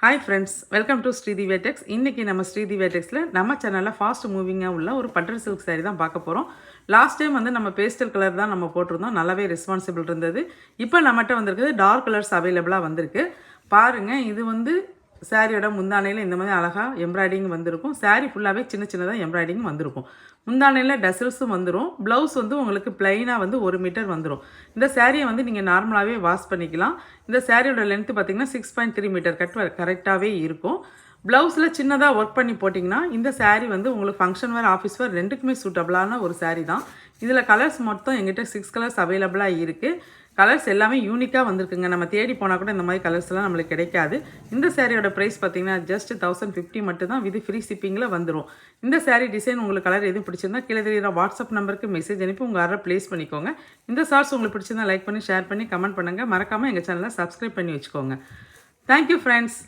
Hi friends, welcome to Sridhi வேட்டெக்ஸ். இன்றைக்கி நம்ம ஸ்ரீதி வேட்டெக்ஸில் நம்ம சேனலில் ஃபாஸ்ட் மூவிங்காக உள்ள ஒரு பட்டர் சில்க் சாரீ தான் பார்க்க போகிறோம். லாஸ்ட் டைம் வந்து நம்ம பேஸ்டல் கலர் தான் நம்ம போட்டிருந்தோம், நல்லாவே ரெஸ்பான்சிபிள் இருந்தது. இப்போ நம்மகிட்ட வந்திருக்குது டார்க் கலர்ஸ் அவைலபிளாக வந்திருக்கு. பாருங்கள், இது வந்து சாரியோட முந்தானையில் இந்த மாதிரி அழகாக எம்ப்ராய்டிங் வந்திருக்கும். சாரீ ஃபுல்லாகவே சின்ன சின்னதாக எம்ப்ராய்டிங் வந்திருக்கும். முந்தானையில் டசல்ஸும் வந்துடும். ப்ளவுஸ் வந்து உங்களுக்கு பிளைனாக வந்து 1 மீட்டர் வந்துடும். இந்த சாரியை வந்து நீங்கள் நார்மலாகவே வாஷ் பண்ணிக்கலாம். இந்த சாரியோட லென்த்து பார்த்திங்கன்னா 6.3 மீட்டர் கரெக்டாகவே இருக்கும். ப்ளவுஸில் சின்னதாக ஒர்க் பண்ணி போட்டிங்கன்னா இந்த சாரீ வந்து உங்களுக்கு ஃபங்க்ஷன் வேர், ஆஃபீஸ் வேர் ரெண்டுக்குமே சூட்டபிளான ஒரு சாரீ தான். இதில் கலர்ஸ் மொத்தம் எங்கிட்ட 6 கலர்ஸ் அவைலபிளாக இருக்குது. கலர்ஸ் எல்லாமே யூனிக்காக வந்திருக்குங்க. நம்ம தேடி போனால் கூட இந்த மாதிரி கலர்ஸ்லாம் நம்மளுக்கு கிடைக்காது. இந்த சாரியோட ப்ரைஸ் பார்த்தீங்கன்னா ஜஸ்ட் 1050 மட்டும் தான். வித் ஃப்ரீ ஷிப்பிங்கில் வந்துடும். இந்த சாரீ டிசைன் உங்களுக்கு கலர் எதுவும் பிடிச்சிருந்தா கீழே தெரியுற வாட்ஸ்அப் நம்பருக்கு மெசேஜ் அனுப்பி உங்கள் ஆர்டர் ப்ளேஸ் பண்ணிக்கோங்க. இந்த ஷார்ட்ஸ் உங்களுக்கு பிடிச்சிருந்தா லைக் பண்ணி, ஷேர் பண்ணி, கமெண்ட் பண்ணுங்கள். மறக்காமல் எங்கள் சேனலை சப்ஸ்கிரைப் பண்ணி வச்சுக்கோங்க. Thank you friends.